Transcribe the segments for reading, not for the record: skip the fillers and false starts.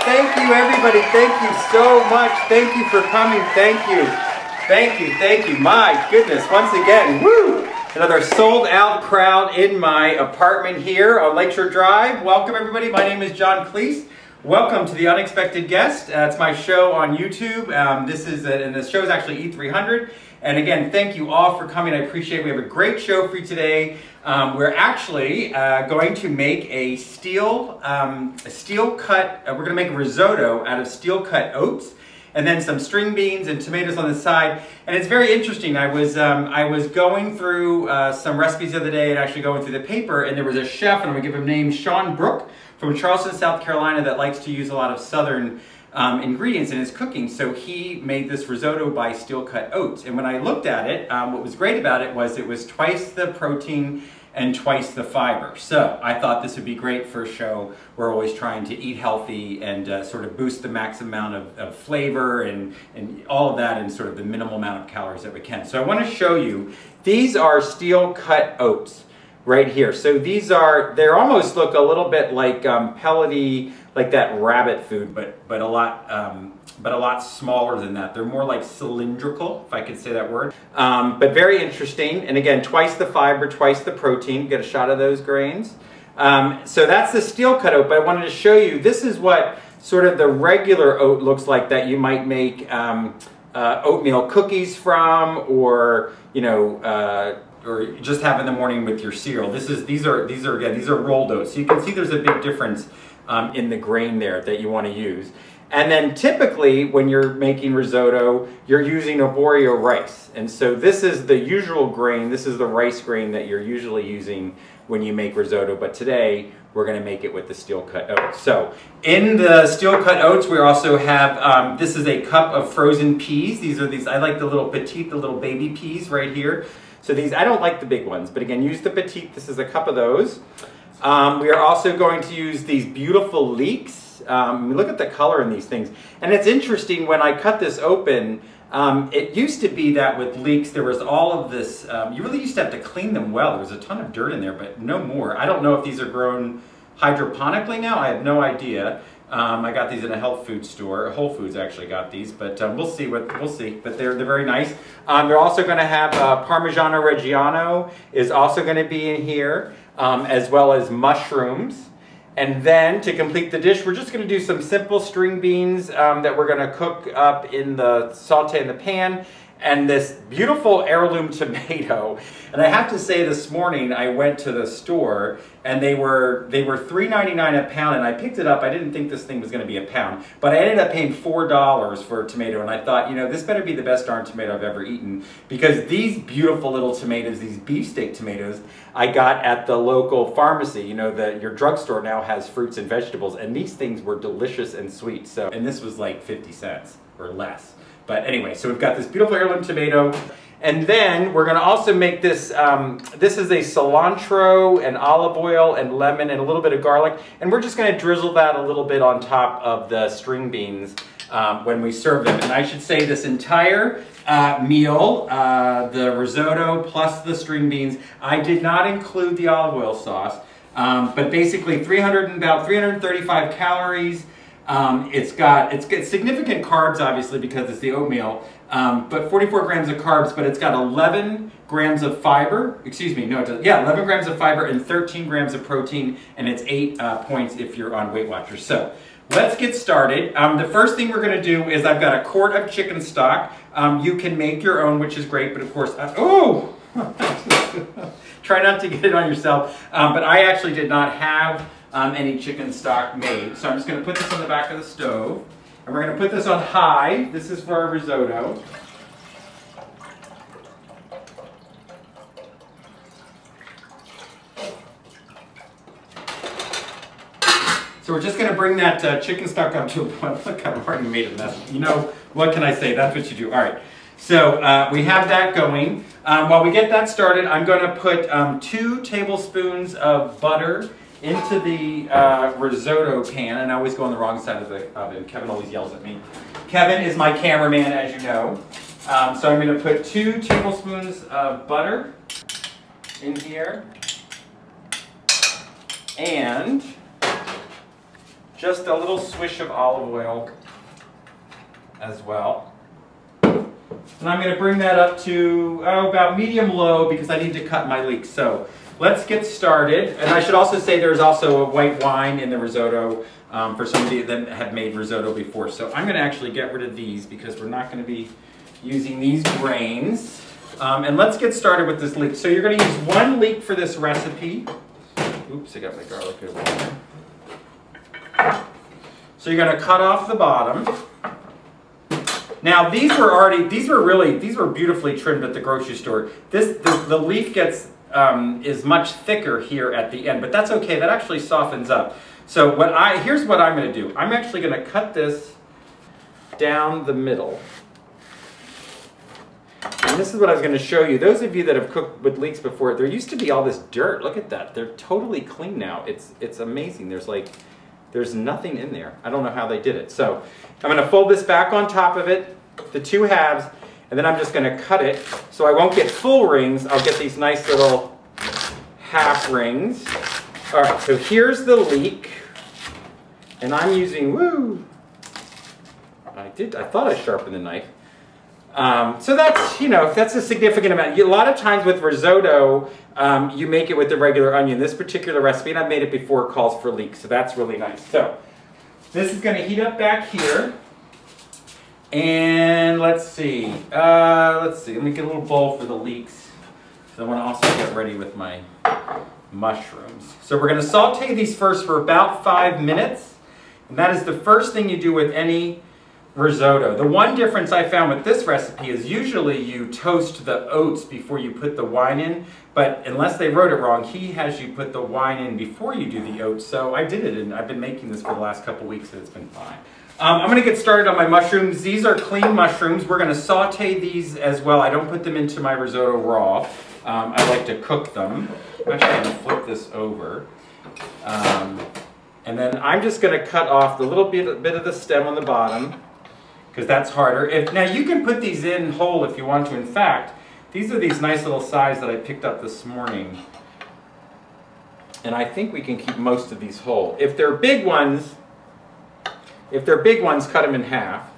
Thank you, everybody. Thank you so much. Thank you for coming. Thank you. Thank you. Thank you. My goodness. Once again, woo! Another sold out crowd in my apartment here on Lakeshore Drive. Welcome, everybody. My name is John Clese. Welcome to The Unexpected Guest. It's my show on YouTube. And the show is actually E300. And again, thank you all for coming. I appreciate it. We have a great show for you today. We're actually going to make a steel cut. We're going to make a risotto out of steel cut oats, and then some string beans and tomatoes on the side. And it's very interesting. I was going through some recipes the other day, and actually going through the paper, and there was a chef, and I'm going to give him a name, Sean Brook, from Charleston, South Carolina, that likes to use a lot of southern ingredients in his cooking. So he made this risotto by steel cut oats. And when I looked at it, what was great about it was twice the protein and twice the fiber. So I thought this would be great for a show. We're always trying to eat healthy and sort of boost the max amount of flavor and all of that, and sort of the minimal amount of calories that we can. So I want to show you, these are steel cut oats right here. So these they almost look a little bit like pellety, like that rabbit food, but a lot smaller than that. They're more like cylindrical, if I could say that word. But very interesting. And again, twice the fiber, twice the protein. Get a shot of those grains. So that's the steel cut oat, but I wanted to show you, this is what sort of the regular oat looks like that you might make oatmeal cookies from, or, you know, or just have in the morning with your cereal. These are rolled oats. So you can see there's a big difference in the grain there that you want to use. And then typically when you're making risotto, you're using arborio rice. And so this is the usual grain. This is the rice grain that you're usually using when you make risotto. But today we're going to make it with the steel cut oats. So in the steel cut oats, we also have, this is a cup of frozen peas. I like the little petite, the little baby peas right here. So these, I don't like the big ones, but again, use the petite. This is a cup of those. We are also going to use these beautiful leeks. Look at the color in these things. And it's interesting, when I cut this open, it used to be that with leeks, there was all of this, you really used to have to clean them well. There was a ton of dirt in there, but no more. I don't know if these are grown hydroponically now. I have no idea. I got these in a health food store. Whole Foods actually got these, but we'll see. But they're very nice. They're also going to have Parmigiano Reggiano is also going to be in here, as well as mushrooms. And then to complete the dish, we're just going to do some simple string beans that we're going to cook up in the saute in the pan, and this beautiful heirloom tomato. And I have to say, this morning I went to the store and they were $3.99 a pound, and I picked it up. I didn't think this thing was going to be a pound, but I ended up paying $4 for a tomato, and I thought, you know, this better be the best darn tomato I've ever eaten, because these beautiful little tomatoes, these beefsteak tomatoes, I got at the local pharmacy. You know, your drugstore now has fruits and vegetables, and these things were delicious and sweet. So, and this was like 50 cents or less. But anyway, so we've got this beautiful heirloom tomato. And then we're going to also make this, this is a cilantro and olive oil and lemon and a little bit of garlic. And we're just going to drizzle that a little bit on top of the string beans when we serve them. And I should say, this entire meal, the risotto plus the string beans, I did not include the olive oil sauce. But basically about 335 calories. It's got significant carbs, obviously, because it's the oatmeal, but 44 grams of carbs, but it's got 11 grams of fiber, excuse me, no, it doesn't, yeah, 11 grams of fiber and 13 grams of protein, and it's 8 points if you're on Weight Watchers. So let's get started. The first thing we're going to do is I've got a quart of chicken stock. You can make your own, which is great, but of course, oh! Try not to get it on yourself. But I actually did not have any chicken stock made. So I'm just going to put this on the back of the stove. And we're going to put this on high. This is for our risotto. So we're just going to bring that chicken stock up to a point. Look, I've already made a mess. You know, what can I say? That's what you do. All right. So we have that going. While we get that started, I'm going to put 2 tablespoons of butter into the risotto pan. And I always go on the wrong side of the oven. Kevin always yells at me. Kevin is my cameraman, as you know. So I'm going to put 2 tablespoons of butter in here. And just a little swish of olive oil as well. And I'm going to bring that up to about medium-low because I need to cut my leeks. So let's get started. And I should also say there's also a white wine in the risotto for somebody that have made risotto before. So I'm going to actually get rid of these because we're not going to be using these grains. And let's get started with this leek. So you're going to use 1 leek for this recipe. Oops, I got my garlic over there. So you're going to cut off the bottom. Now these were beautifully trimmed at the grocery store. The leaf gets is much thicker here at the end, but that's okay. That actually softens up. So here's what I'm going to do. I'm actually going to cut this down the middle. And this is what I was going to show you. Those of you that have cooked with leeks before, there used to be all this dirt. Look at that. They're totally clean now. It's amazing. There's nothing in there. I don't know how they did it. So I'm going to fold this back on top of it, the 2 halves, and then I'm just going to cut it so I won't get full rings. I'll get these nice little half rings. All right, so here's the leek, and I'm using, I thought I sharpened the knife. So that's a significant amount. A lot of times with risotto, you make it with the regular onion. This particular recipe, and I've made it before, calls for leeks, so that's really nice. So this is going to heat up back here. And let's see. Let me get a little bowl for the leeks. So I want to also get ready with my mushrooms. So we're going to saute these first for about 5 minutes. And that is the first thing you do with any risotto. The one difference I found with this recipe is usually you toast the oats before you put the wine in, but unless they wrote it wrong, he has you put the wine in before you do the oats. So I did it, and I've been making this for the last couple weeks, and it's been fine. I'm going to get started on my mushrooms. These are clean mushrooms. We're going to saute these as well. I don't put them into my risotto raw. I like to cook them. I'm actually going to flip this over. And then I'm just going to cut off the little bit of the stem on the bottom, because that's harder. Now you can put these in whole if you want to. In fact, these are these nice little size that I picked up this morning. And I think we can keep most of these whole. If they're big ones, cut them in half.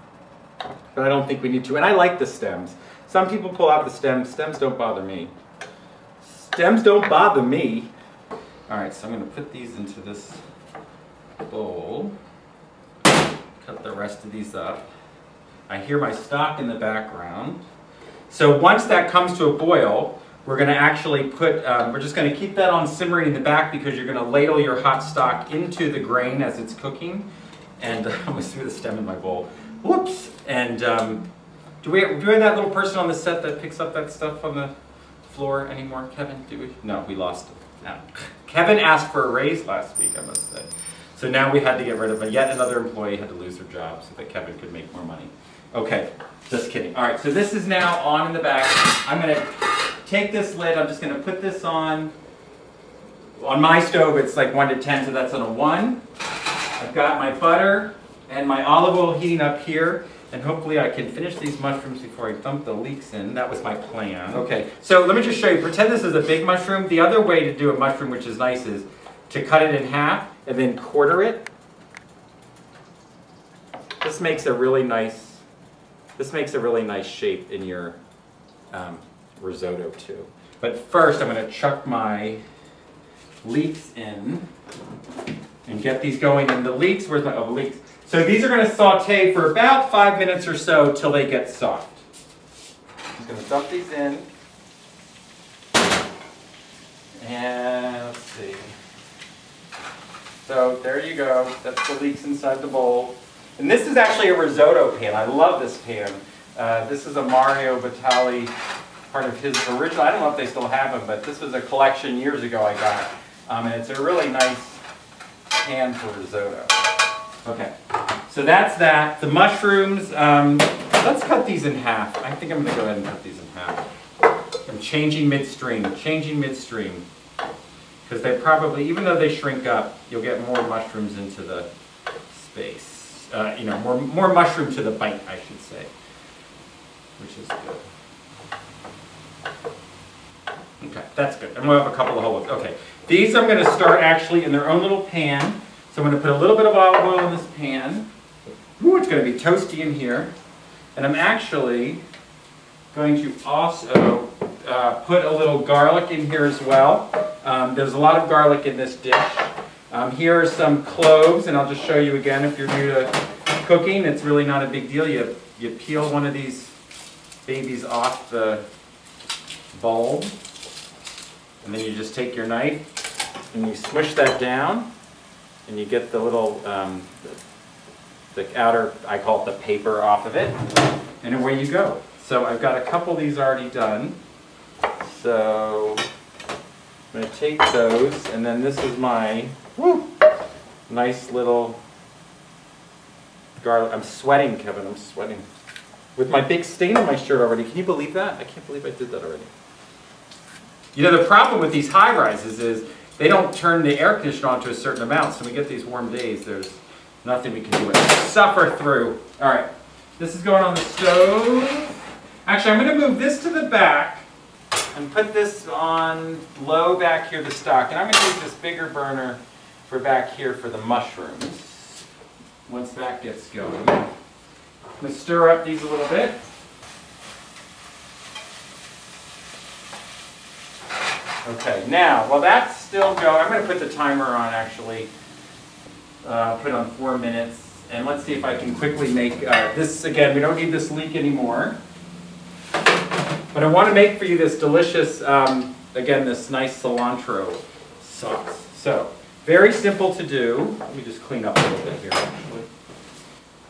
But I don't think we need to. And I like the stems. Some people pull out the stems. Stems don't bother me. Stems don't bother me. All right, so I'm going to put these into this bowl. Cut the rest of these up. I hear my stock in the background. So once that comes to a boil, we're going to actually put, we're just going to keep that on simmering in the back because you're going to ladle your hot stock into the grain as it's cooking. And I almost threw the stem in my bowl. Whoops! And do we have that little person on the set that picks up that stuff on the floor anymore, Kevin? Do we? No, we lost it. No. Kevin asked for a raise last week, I must say. So now we had to get rid of it. Yet another employee had to lose their job so that Kevin could make more money. Okay, just kidding. All right, so this is now on in the back. I'm going to take this lid. I'm just going to put this on. On my stove, it's like 1 to 10, so that's on a 1. I've got my butter and my olive oil heating up here, and hopefully I can finish these mushrooms before I dump the leeks in. That was my plan. Okay, so let me just show you. Pretend this is a big mushroom. The other way to do a mushroom, which is nice, is to cut it in half and then quarter it. This makes a really nice shape in your risotto too. But first I'm going to chuck my leeks in. and get these going. And the leeks, where's my, oh, the leeks. So these are going to saute for about 5 minutes or so till they get soft. I'm just going to dump these in. And let's see. So there you go. That's the leeks inside the bowl. And this is actually a risotto pan. I love this pan. This is a Mario Batali, part of his original. I don't know if they still have them, but this was a collection years ago I got. And it's a really nice pan for risotto. Okay, so that's that. The mushrooms, let's cut these in half. I think I'm going to go ahead and cut these in half. I'm changing midstream, because they probably, even though they shrink up, you'll get more mushrooms into the space. You know, more mushroom to the bite, I should say, which is good. Okay, that's good. And we'll have a couple of whole ones. Okay, these I'm going to start actually in their own little pan. So I'm going to put a little bit of olive oil in this pan. Ooh, it's going to be toasty in here. And I'm actually going to also put a little garlic in here as well. There's a lot of garlic in this dish. Here are some cloves, and I'll just show you again if you're new to cooking. It's really not a big deal. You peel one of these babies off the bulb, and then you just take your knife and you smush that down. And you get the little, the outer, I call it the paper off of it, and away you go. So I've got a couple of these already done. So I'm going to take those, and then this is my nice little garlic. I'm sweating, Kevin, I'm sweating. With my big stain on my shirt already. Can you believe that? I can't believe I did that already. You know, the problem with these high rises is they don't turn the air conditioner on to a certain amount, so when we get these warm days, there's nothing we can do with it. Suffer through. All right, this is going on the stove. Actually, I'm going to move this to the back and put this on low back here to stock. And I'm going to use this bigger burner for back here for the mushrooms. Once that gets going, I'm going to stir up these a little bit. Okay, now, while that's still going, I'm going to put the timer on actually, put it on 4 minutes, and let's see if I can quickly make this, again, we don't need this leek anymore, but I want to make for you this delicious, again, this nice cilantro sauce. So, very simple to do. Let me just clean up a little bit here, actually.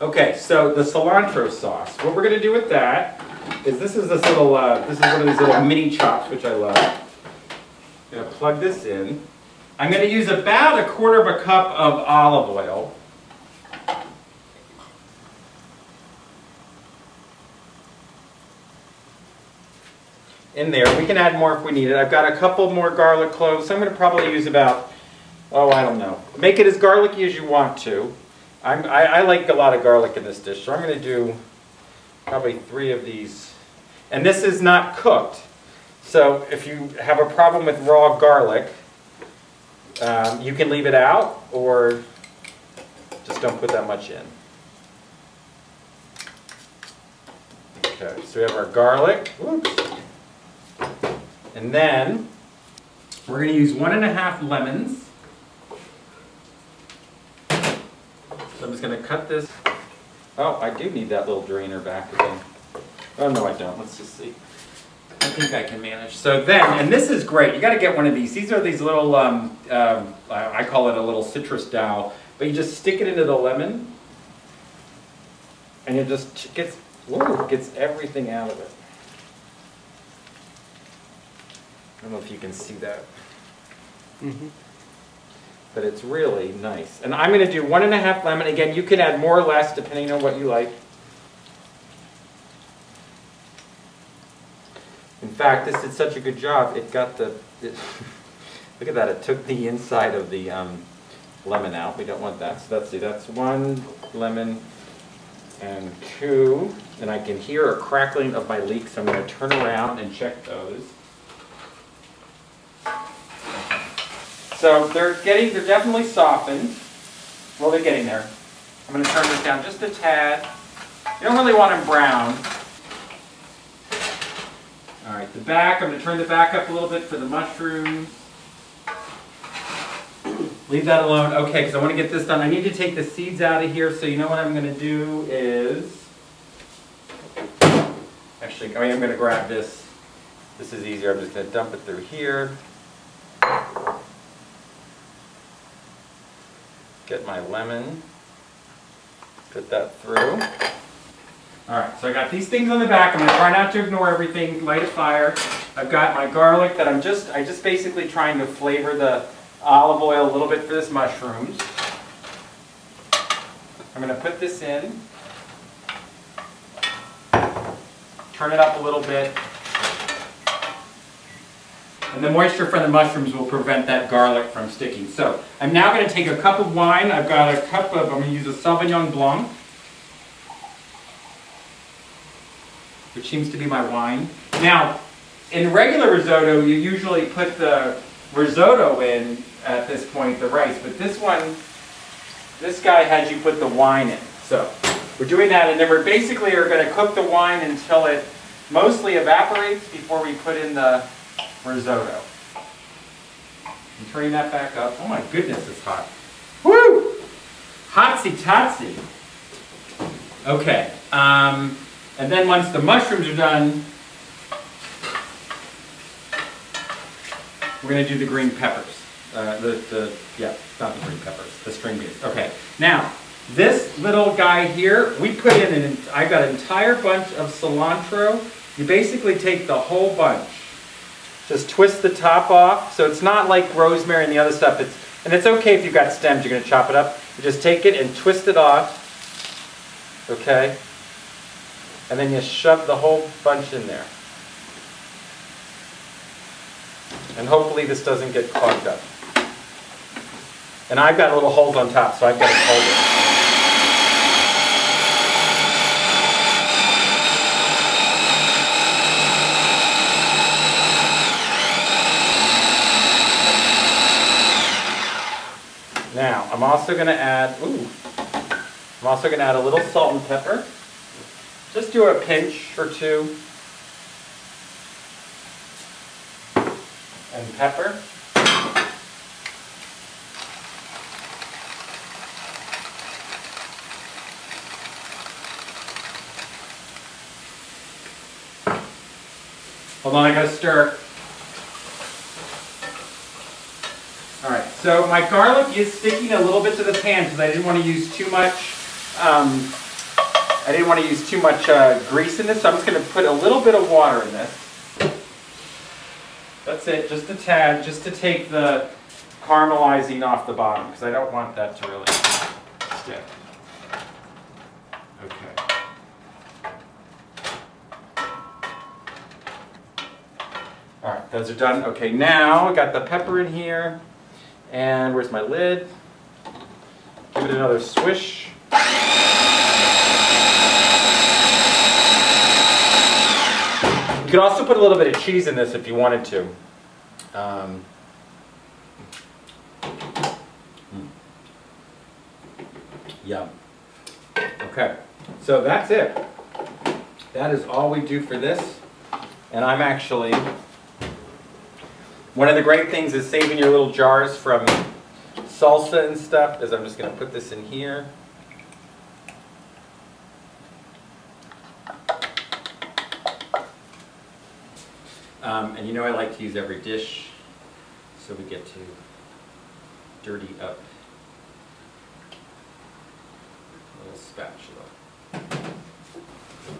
Okay, so the cilantro sauce. What we're going to do with that is this is little, this is one of these little mini chops, which I love. I'm going to plug this in. I'm going to use about 1/4 cup of olive oil. In there. We can add more if we need it. I've got a couple more garlic cloves, so I'm going to probably use about, oh, I don't know. Make it as garlicky as you want to. I like a lot of garlic in this dish, so I'm going to do probably 3 of these. And this is not cooked. So if you have a problem with raw garlic, you can leave it out or just don't put that much in. Okay, so we have our garlic. Whoops. And then we're going to use 1½ lemons. So I'm just going to cut this. Oh, I do need that little drainer back again. Oh, no, I don't. Let's just see. I think I can manage. So then, and this is great. You got to get one of these. These are these little, I call it a little citrus dowel, but you just stick it into the lemon, and it just gets everything out of it. I don't know if you can see that. But it's really nice. And I'm going to do 1½ lemon. Again, you can add more or less depending on what you like. In fact, this did such a good job, it got the, look at that, it took the inside of the lemon out. We don't want that. So let's see, that's 1 lemon and 2. And I can hear a crackling of my leeks, so I'm going to turn around and check those. So they're definitely softened. Well, they're getting there. I'm going to turn this down just a tad. You don't really want them brown. All right, the back, I'm going to turn the back up a little bit for the mushrooms. Leave that alone. Okay, because I want to get this done. I need to take the seeds out of here, so you know what I'm going to do is... Actually, I'm going to grab this. This is easier. I'm just going to dump it through here. Get my lemon. Put that through. Alright, so I got these things on the back. I'm going to try not to ignore everything. Light a fire. I've got my garlic that I just basically trying to flavor the olive oil a little bit for this mushrooms. I'm going to put this in. Turn it up a little bit. And the moisture from the mushrooms will prevent that garlic from sticking. So I'm now going to take a cup of wine. I've got a cup of, I'm going to use a Sauvignon Blanc, which seems to be my wine. Now, in regular risotto, you usually put the risotto in at this point, the rice. But this one, this guy has you put the wine in. So we're doing that, and then we're basically are going to cook the wine until it mostly evaporates before we put in the risotto. I'm turning that back up. Oh my goodness, it's hot. Woo! Hotsy-totsy. Okay. And then once the mushrooms are done, we're going to do the green peppers. Yeah, not the green peppers, the string beans. Okay. Now, this little guy here, we put in, I've got an entire bunch of cilantro. You basically take the whole bunch. Just twist the top off, so it's not like rosemary and the other stuff. And it's okay if you've got stems, you're going to chop it up. You just take it and twist it off, okay? And then you shove the whole bunch in there. And hopefully this doesn't get clogged up. And I've got little holes on top, so I've got to hold it. Now, I'm also going to add a little salt and pepper. Just do a pinch or two. And pepper. Hold on, I gotta stir. Alright, so my garlic is sticking a little bit to the pan because I didn't want to use too much grease in this, so I'm just going to put a little bit of water in this. That's it, just a tad, just to take the caramelizing off the bottom, because I don't want that to really stick. Okay. Alright, those are done. Okay, now I got the pepper in here. And where's my lid? Give it another swish. You could also put a little bit of cheese in this if you wanted to. Yum. Okay, so that's it. That is all we do for this. And I'm actually... One of the great things is saving your little jars from salsa and stuff, is I'm just going to put this in here. And you know I like to use every dish, so we get to dirty up a little spatula.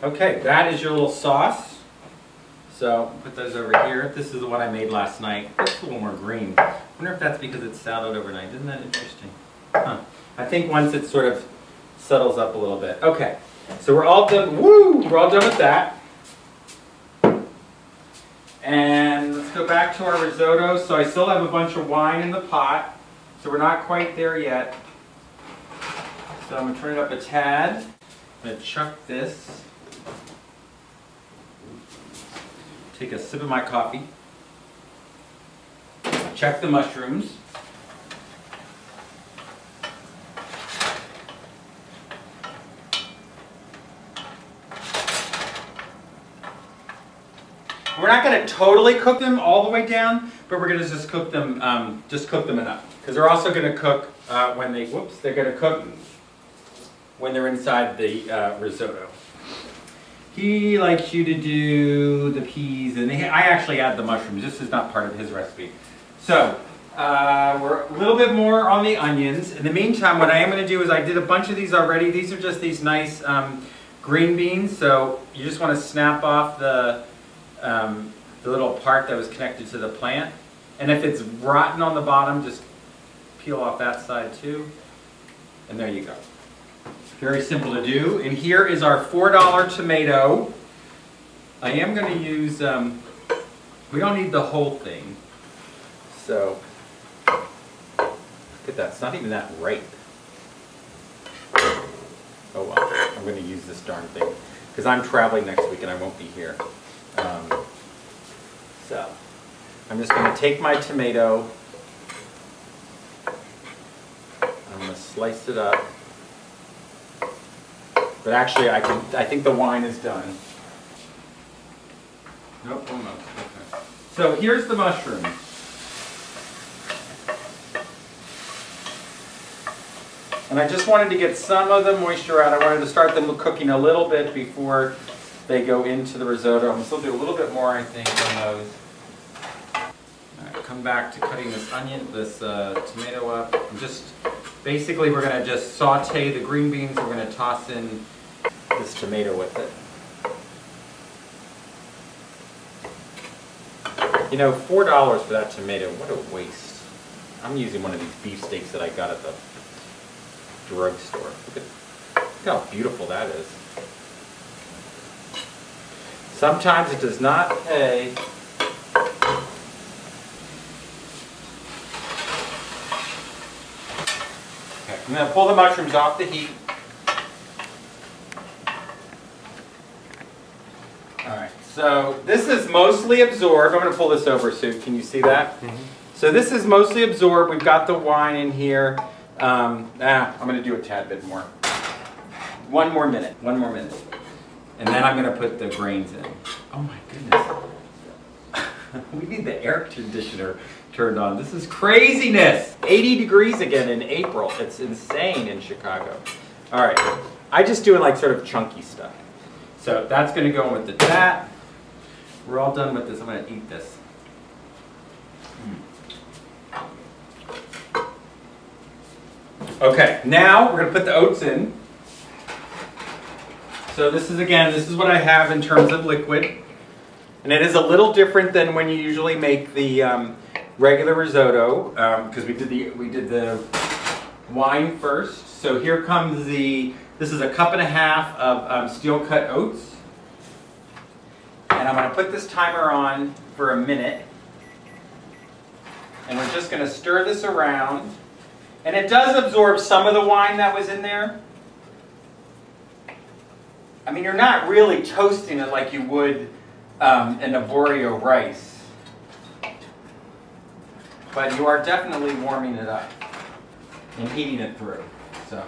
Okay, that is your little sauce. So, put those over here. This is the one I made last night. It's a little more green. I wonder if that's because it's soured overnight. Isn't that interesting? Huh. I think once it sort of settles up a little bit. Okay, so we're all done. Woo! We're all done with that. And let's go back to our risotto. So I still have a bunch of wine in the pot. So we're not quite there yet. So I'm going to turn it up a tad. I'm going to chuck this. Take a sip of my coffee. Check the mushrooms. We're not going to totally cook them all the way down, but we're going to just cook them enough. Because they're also going to cook they're going to cook when they're inside the risotto. He likes you to do the peas, and I actually add the mushrooms. This is not part of his recipe. So, we're a little bit more on the onions. In the meantime, what I am going to do is I did a bunch of these already. These are just these nice green beans. So you just want to snap off the little part that was connected to the plant. And if it's rotten on the bottom, just peel off that side too. And there you go. Very simple to do. And here is our $4 tomato. I am going to use, we don't need the whole thing. So, look at that, it's not even that ripe. Oh well, I'm going to use this darn thing. Because I'm traveling next week and I won't be here. So, I'm just going to take my tomato. I'm going to slice it up. But actually, I think the wine is done. Nope, almost. Okay. So here's the mushrooms. And I just wanted to get some of the moisture out. I wanted to start them cooking a little bit before they go into the risotto. I'm going to still do a little bit more, I think, on those. All right, come back to cutting this tomato up. Basically, we're going to just saute the green beans. We're going to toss in this tomato with it. You know, $4 for that tomato, what a waste. I'm using one of these beef steaks that I got at the drugstore. Look how beautiful that is. Sometimes it does not pay. Okay, I'm going to pull the mushrooms off the heat. Alright, so this is mostly absorbed. I'm going to pull this over so can you see that? Mm-hmm. So this is mostly absorbed. We've got the wine in here. I'm going to do a tad bit more. One more minute. And then I'm going to put the grains in. Oh my goodness. We need the air conditioner turned on. This is craziness. 80 degrees again in April. It's insane in Chicago. All right. I just do like sort of chunky stuff. So that's going to go in with that. We're all done with this. I'm going to eat this. Okay, now we're going to put the oats in. So this is what I have in terms of liquid. And it is a little different than when you usually make the regular risotto, because we did the wine first. So here comes this is a cup and a half of steel cut oats. And I'm going to put this timer on for a minute. And we're just going to stir this around. And it does absorb some of the wine that was in there. I mean, you're not really toasting it like you would in a Borio rice. But you are definitely warming it up and heating it through. So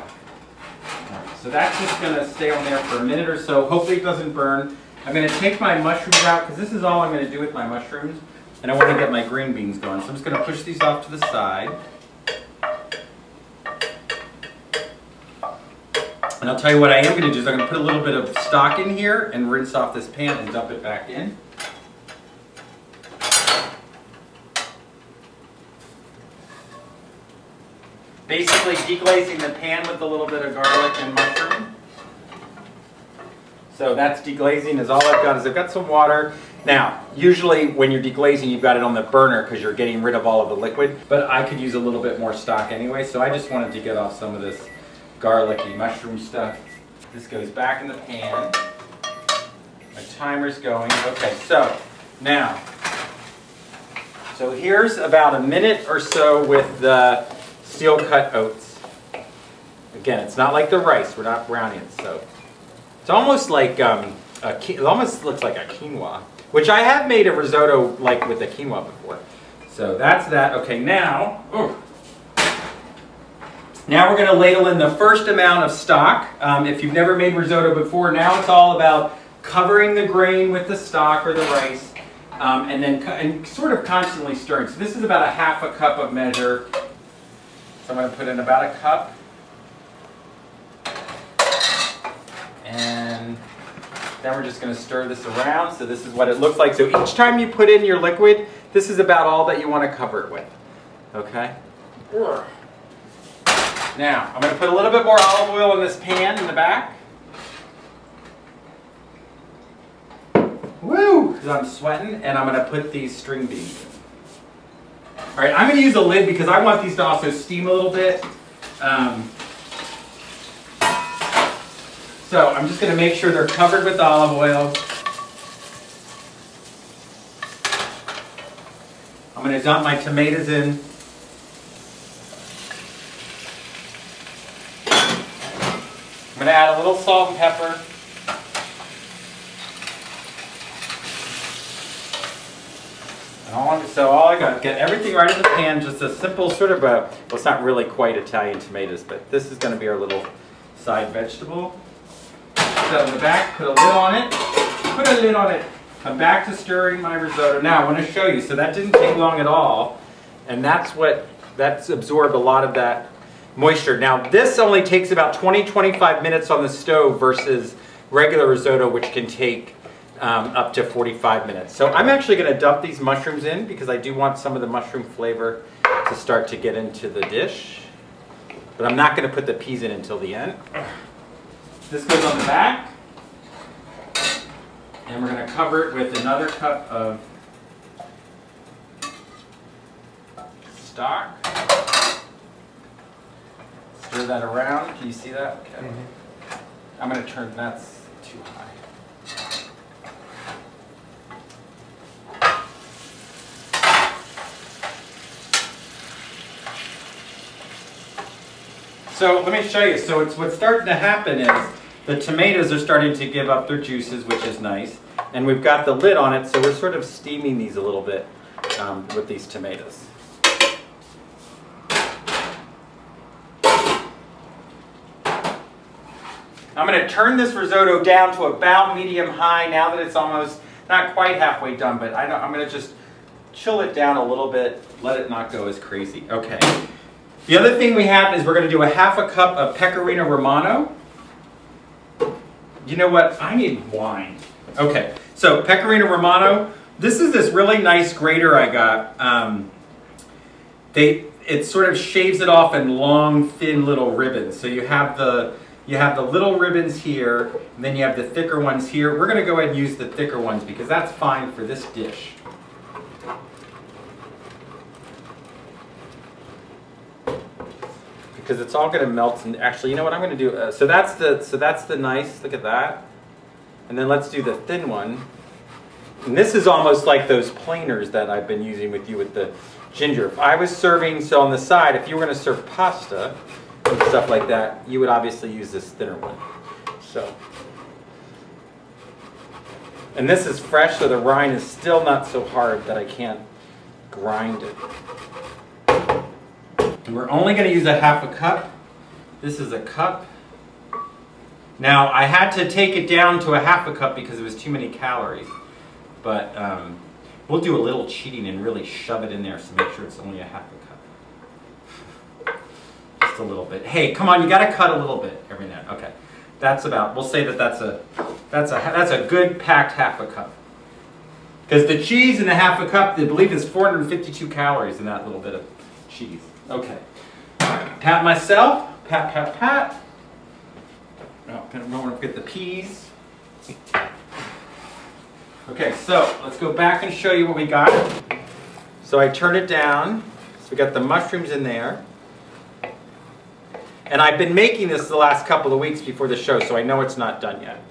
that's just going to stay on there for a minute or so. Hopefully it doesn't burn. I'm going to take my mushrooms out because this is all I'm going to do with my mushrooms. And I want to get my green beans going. So I'm just going to push these off to the side. And I'll tell you what I am going to do is I'm going to put a little bit of stock in here and rinse off this pan and dump it back in. Basically deglazing the pan with a little bit of garlic and mushroom. So that's deglazing is all I've got is I've got some water. Now, usually when you're deglazing you've got it on the burner because you're getting rid of all of the liquid. But I could use a little bit more stock anyway, so I just wanted to get off some of this garlicky mushroom stuff. This goes back in the pan. My timer's going. Okay, so now, here's about a minute or so with the steel cut oats. Again, it's not like the rice. We're not browning it, so it's almost like it almost looks like a quinoa, which I have made a risotto like with the quinoa before. So that's that. Okay, now. Now we're going to ladle in the first amount of stock. If you've never made risotto before, now it's all about covering the grain with the stock or the rice and then sort of constantly stirring. So this is about a half a cup of measure. So I'm going to put in about a cup. And then we're just going to stir this around. So this is what it looks like. So each time you put in your liquid, this is about all that you want to cover it with. Okay? Now, I'm going to put a little bit more olive oil in this pan in the back. Woo! Because I'm sweating, and I'm going to put these string beans in. All right, I'm going to use a lid because I want these to also steam a little bit. So I'm just going to make sure they're covered with olive oil. I'm going to dump my tomatoes in. I'm going to add a little salt and pepper. So all I got, get everything right in the pan, just a simple sort of a, well, it's not really quite Italian tomatoes, but this is going to be our little side vegetable. So in the back, put a lid on it, put a lid on it. I'm back to stirring my risotto. Now I want to show you, so that didn't take long at all, and that's absorbed a lot of that moisture. Now this only takes about 20-25 minutes on the stove versus regular risotto, which can take up to 45 minutes. So I'm actually going to dump these mushrooms in because I do want some of the mushroom flavor to start to get into the dish. But I'm not going to put the peas in until the end. This goes on the back. And we're going to cover it with another cup of stock. Stir that around. Can you see that? Okay. I'm going to turn, that's too high. So let me show you. So what's starting to happen is the tomatoes are starting to give up their juices, which is nice. And we've got the lid on it, so we're sort of steaming these a little bit with these tomatoes. I'm going to turn this risotto down to about medium-high now that it's almost, not quite halfway done, but I'm going to just chill it down a little bit, let it not go as crazy. Okay. The other thing we have is we're going to do a half a cup of Pecorino Romano. You know what? I need wine. Okay, so Pecorino Romano. This is this really nice grater I got. It sort of shaves it off in long, thin little ribbons. So you have the little ribbons here, and then you have the thicker ones here. We're going to go ahead and use the thicker ones because that's fine for this dish. Because it's all going to melt. And actually, you know what I'm going to do? So that's the nice. Look at that. And then let's do the thin one. And this is almost like those planers that I've been using with you with the ginger. If I was serving, so on the side, if you were going to serve pasta and stuff like that, you would obviously use this thinner one. So, and this is fresh, so the rind is still not so hard that I can't grind it. And we're only going to use a half a cup. This is a cup. Now, I had to take it down to a half a cup because it was too many calories. But we'll do a little cheating and really shove it in there, so make sure it's only a half a cup. Just a little bit. Hey, come on, you got to cut a little bit every now and then. Okay, that's about. We'll say that that's a good packed half a cup. Because the cheese in a half a cup, I believe, is 452 calories in that little bit of cheese. Okay. All right. Pat myself. Pat, pat, pat. Oh, I don't want to forget the peas. Okay, so let's go back and show you what we got. So I turn it down. So we got the mushrooms in there. And I've been making this the last couple of weeks before the show, so I know it's not done yet.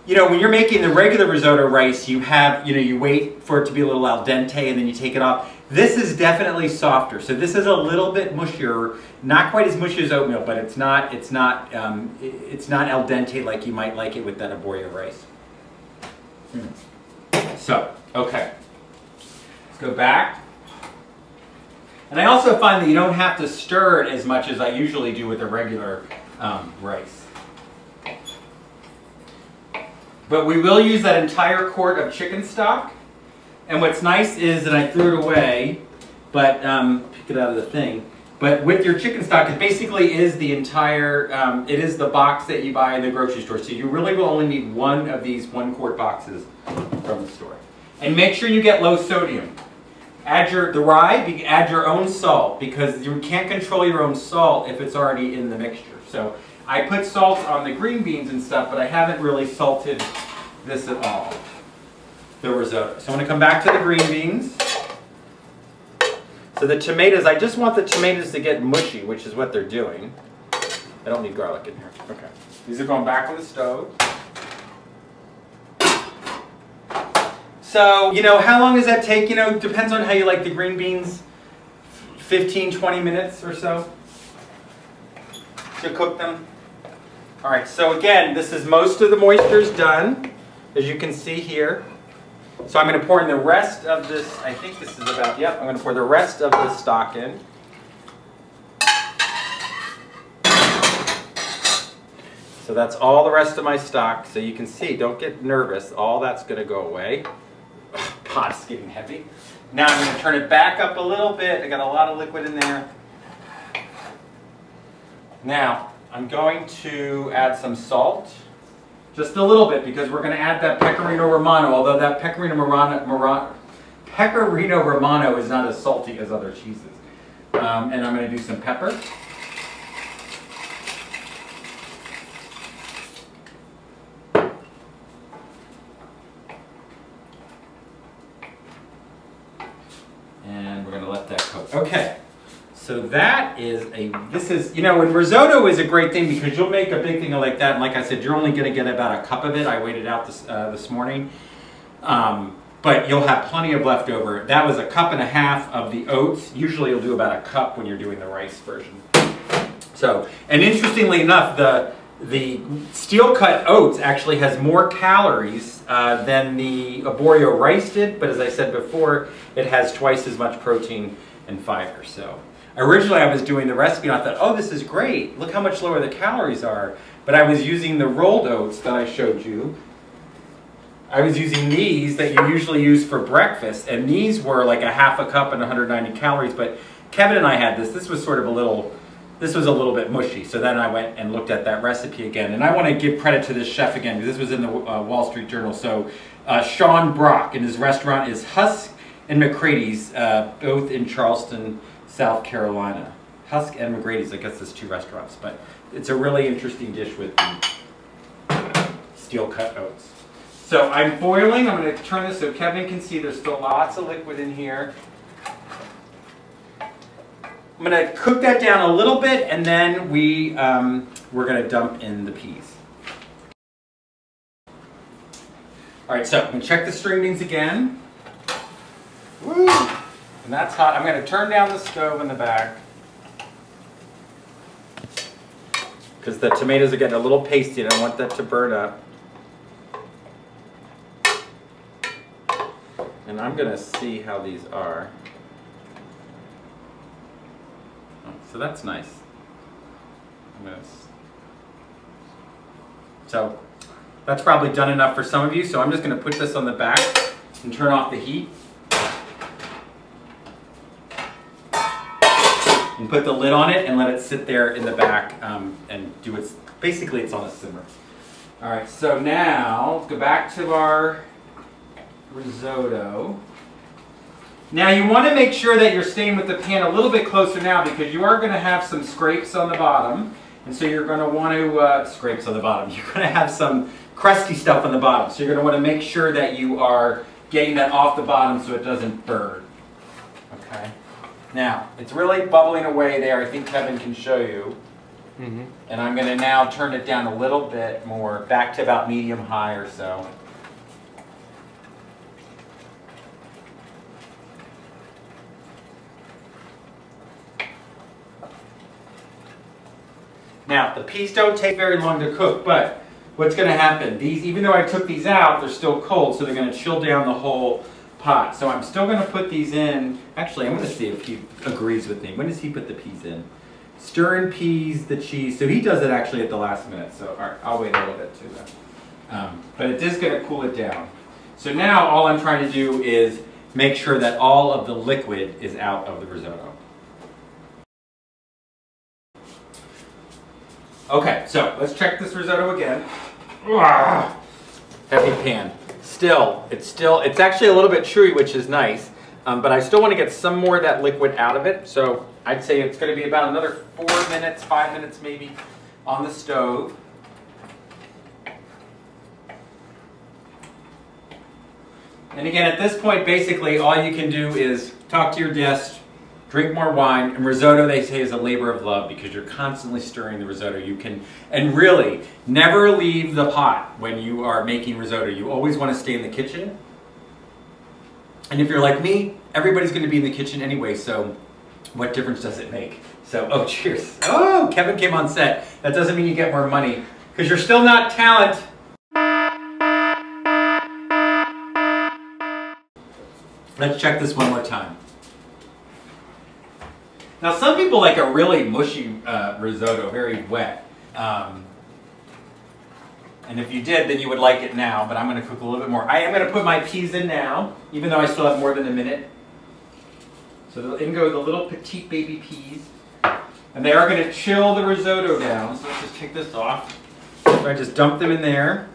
You know, when you're making the regular risotto rice, you have, you wait for it to be a little al dente and then you take it off. This is definitely softer, so this is a little bit mushier, not quite as mushy as oatmeal, but it's not al dente like you might like it with that arborio rice. So, okay, let's go back. And I also find that you don't have to stir it as much as I usually do with a regular rice. But we will use that entire quart of chicken stock. And what's nice is, and I threw it away, but pick it out of the thing. But with your chicken stock, it basically is the entire, it is the box that you buy in the grocery store. So you really will only need one of these 1 quart boxes from the store. And make sure you get low sodium. Add the rye, add your own salt, because you can't control your own salt if it's already in the mixture. So I put salt on the green beans and stuff, but I haven't really salted this at all, the risotto. So I'm going to come back to the green beans. So the tomatoes, I just want the tomatoes to get mushy, which is what they're doing. I don't need garlic in here. Okay. These are going back on the stove. So, you know, how long does that take? You know, depends on how you like the green beans. 15, 20 minutes or so to cook them. All right, so again, this is most of the moisture's done, as you can see here. So I'm going to pour in the rest of this, I think this is about, yep, I'm going to pour the rest of the stock in. So that's all the rest of my stock. So you can see, don't get nervous, all that's going to go away. Pot's getting heavy. Now I'm going to turn it back up a little bit. I got a lot of liquid in there. Now I'm going to add some salt. Just a little bit, because we're going to add that Pecorino Romano, although that Pecorino Romano is not as salty as other cheeses. And I'm going to do some pepper. And we're going to let that cook. Okay. So that is you know, and risotto is a great thing because you'll make a big thing like that. And like I said, you're only going to get about a cup of it. I weighed it out this morning. But you'll have plenty of leftover. That was 1.5 cups of the oats. Usually you'll do about a cup when you're doing the rice version. So, and interestingly enough, the steel cut oats actually has more calories than the arborio rice did. But as I said before, it has twice as much protein and fiber. So. Originally, I was doing the recipe and I thought, oh, this is great. Look how much lower the calories are. But I was using the rolled oats that I showed you. I was using these that you usually use for breakfast. And these were like 1/2 cup and 190 calories. But Kevin and I had this. This was sort of a little bit mushy. So then I went and looked at that recipe again. And I want to give credit to this chef again, because this was in the Wall Street Journal. So Sean Brock, and his restaurant is Husk and McCrady's, both in Charleston, South Carolina. Husk and McGrady's, I guess there's 2 restaurants, but it's a really interesting dish with the steel cut oats. So I'm boiling. I'm going to turn this so Kevin can see there's still lots of liquid in here. I'm going to cook that down a little bit, and then we're going to dump in the peas. All right, so I'm going to check the string beans again. Woo! And that's hot. I'm going to turn down the stove in the back, because the tomatoes are getting a little pasty and I want that to burn up. And I'm going to see how these are. Oh, so that's nice. So that's probably done enough for some of you. So I'm just going to put this on the back and turn off the heat. And put the lid on it and let it sit there in the back and do its, basically it's on a simmer. All right, so now let's go back to our risotto. Now you want to make sure that you're staying with the pan a little bit closer now, because you are going to have some scrapes on the bottom. And so you're going to want to, scrapes on the bottom, you're going to have some crusty stuff on the bottom. So you're going to want to make sure that you are getting that off the bottom so it doesn't burn. Okay. Now, it's really bubbling away there. I think Kevin can show you. Mm-hmm. And I'm going to now turn it down a little bit more, back to about medium-high or so. Now, the peas don't take very long to cook, but what's going to happen? These, even though I took these out, they're still cold, so they're going to chill down the whole pot. So I'm still going to put these in. Actually, I'm going to see if he agrees with me. When does he put the peas in? Stir in peas, the cheese. So he does it actually at the last minute. So all right, I'll wait a little bit too then. But it is going to cool it down. So now all I'm trying to do is make sure that all of the liquid is out of the risotto. Okay, so let's check this risotto again. Heavy pan. It's actually a little bit chewy, which is nice, but I still want to get some more of that liquid out of it. So I'd say it's going to be about another 4 minutes, 5 minutes maybe on the stove. And again, at this point, basically all you can do is talk to your guest, drink more wine, and risotto, they say, is a labor of love because you're constantly stirring the risotto. You can, and really, never leave the pot when you are making risotto. You always want to stay in the kitchen. And if you're like me, everybody's going to be in the kitchen anyway, so what difference does it make? So, oh, cheers. Oh, Kevin came on set. That doesn't mean you get more money, because you're still not talent. Let's check this one more time. Now, some people like a really mushy risotto, very wet. And if you did, then you would like it now, but I'm going to cook a little bit more. I am going to put my peas in now, even though I still have more than a minute. So in go the little petite baby peas. And they are going to chill the risotto down. So let's just take this off. So I just dump them in there.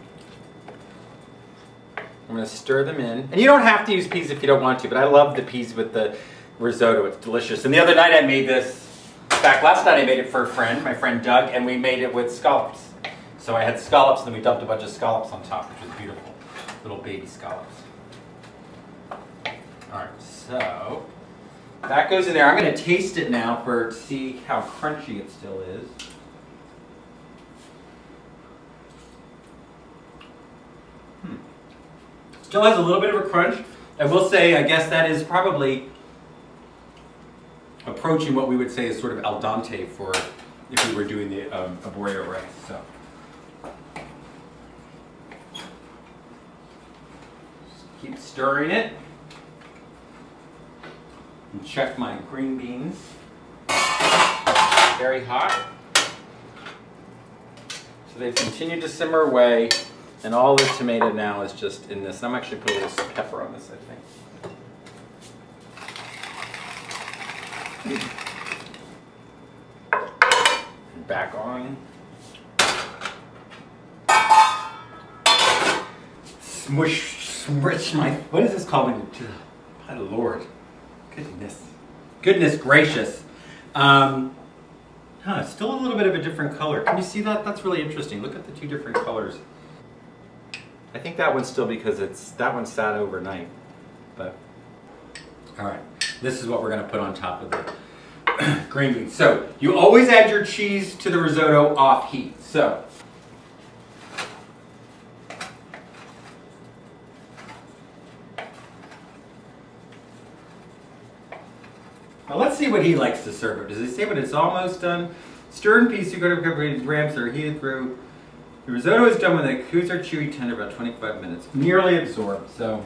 I'm going to stir them in. And you don't have to use peas if you don't want to, but I love the peas with the risotto. It's delicious. And the other night I made this, in fact last night I made it for a friend, my friend Doug, and we made it with scallops. So I had scallops and then we dumped a bunch of scallops on top, which was beautiful. Little baby scallops. Alright, so that goes in there. I'm going to taste it now to see how crunchy it still is. Still has a little bit of a crunch. I will say, I guess that is probably approaching what we would say is sort of al dente for if we were doing the arborio rice. So, just keep stirring it. And check my green beans. Very hot. So they've continued to simmer away, and all the tomato now is just in this. I'm actually putting a little pepper on this, I think. Back on. Smush my, what is this called? My Lord. Goodness gracious. Still a little bit of a different color. Can you see that? That's really interesting. Look at the two different colors. I think that one's still because that one sat overnight. But, all right. This is what we're going to put on top of the green beans. So, you always add your cheese to the risotto off heat. So, now let's see what he likes to serve it. Does he say when it's almost done? Stir in peas, you go to ramps that are heated through. The risotto is done when the foods are chewy tender, about 25 minutes. Nearly absorbed, so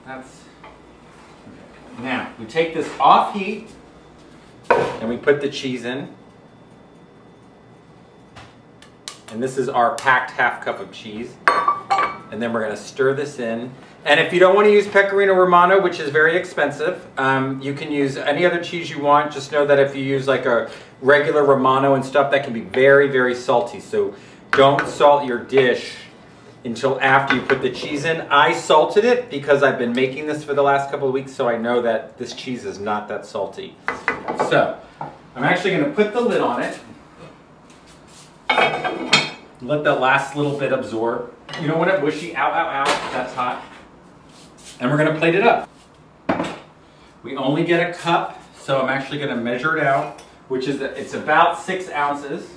that's... Okay. Now, we take this off heat, and we put the cheese in. And this is our packed half cup of cheese. And then we're going to stir this in. And if you don't want to use Pecorino Romano, which is very expensive, you can use any other cheese you want. Just know that if you use like a regular Romano and stuff, that can be very, very salty. So don't salt your dish until after you put the cheese in. I salted it because I've been making this for the last couple of weeks, so I know that this cheese is not that salty. So I'm actually going to put the lid on it. Let that last little bit absorb. You don't want it mushy. Ow, ow, ow. That's hot. And we're going to plate it up. We only get a cup, so I'm actually going to measure it out, which is, it's about 6 ounces.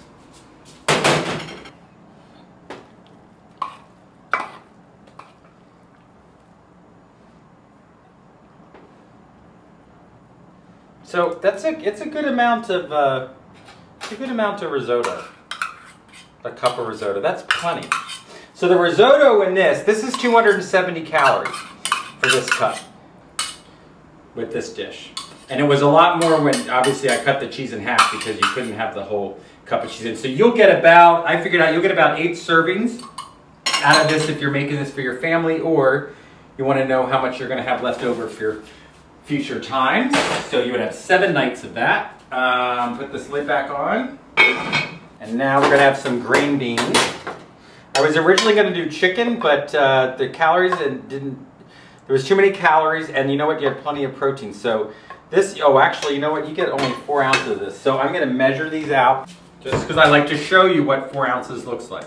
So it's a good amount of risotto. A cup of risotto. That's plenty. So the risotto in this is 270 calories for this cup with this dish. And it was a lot more when obviously I cut the cheese in half because you couldn't have the whole cup of cheese in. So you'll get about, I figured out you'll get about 8 servings out of this if you're making this for your family, or you want to know how much you're going to have left over for your future times. So you would have 7 nights of that. Put this lid back on. And now we're going to have some green beans. I was originally going to do chicken, but the calories there was too many calories, and you know what, you had plenty of protein. So this, oh actually, you know what, you get only 4 ounces of this. So I'm going to measure these out, just because I like to show you what 4 ounces looks like.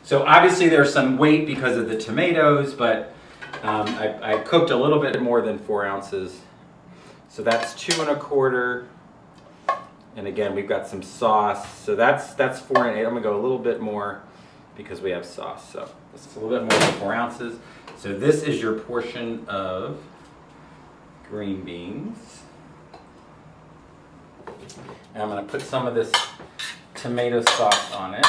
So obviously there's some weight because of the tomatoes, but I cooked a little bit more than 4 ounces. So that's 2 1/4. And again, we've got some sauce. So that's 4 1/8. I'm gonna go a little bit more because we have sauce. So it's a little bit more than 4 ounces. So this is your portion of green beans. And I'm gonna put some of this tomato sauce on it.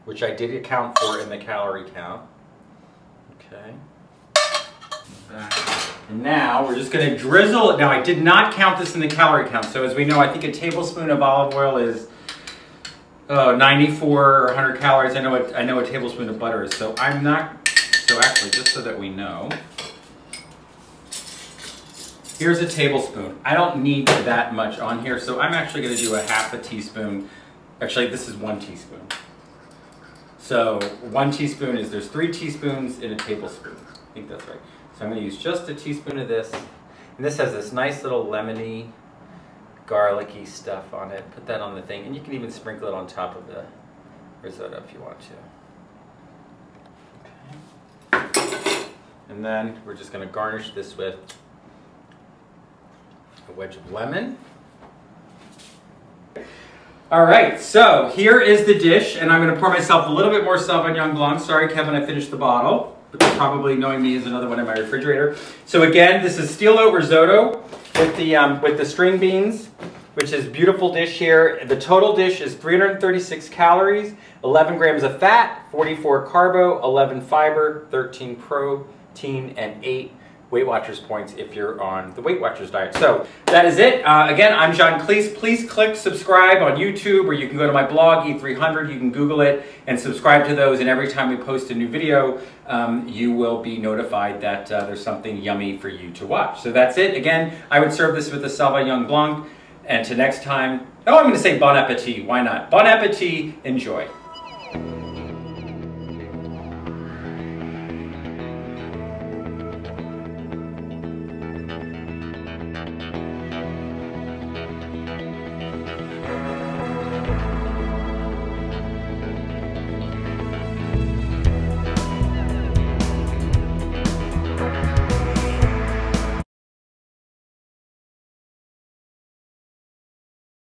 Which I did account for in the calorie count. Okay. And now we're just going to drizzle it. Now I did not count this in the calorie count. So as we know, I think a tablespoon of olive oil is 94 or 100 calories. I know a tablespoon of butter is. So I'm not. So actually, just so that we know, here's a tablespoon. I don't need that much on here, so I'm actually going to do a half a teaspoon. Actually, this is 1 teaspoon. So 1 teaspoon is, there's 3 teaspoons in a tablespoon. I think that's right. So I'm going to use just a teaspoon of this. And this has this nice little lemony, garlicky stuff on it. Put that on the thing. And you can even sprinkle it on top of the risotto if you want to. Okay. And then we're just going to garnish this with a wedge of lemon. All right, so here is the dish, and I'm going to pour myself a little bit more Sauvignon Blanc. Sorry, Kevin, I finished the bottle, but probably, knowing me, is another one in my refrigerator. So again, this is steel-oat risotto with the string beans, which is a beautiful dish here. The total dish is 336 calories, 11 grams of fat, 44 carbo, 11 fiber, 13 protein, and 8 Weight Watchers points if you're on the Weight Watchers diet. So that is it. Again, I'm John Clese. Please click subscribe on YouTube, or you can go to my blog, E300. You can Google it and subscribe to those. And every time we post a new video, you will be notified that there's something yummy for you to watch. So that's it. Again, I would serve this with a Sauvignon Blanc. And to next time, oh, I'm going to say bon appetit. Why not? Bon appetit. Enjoy.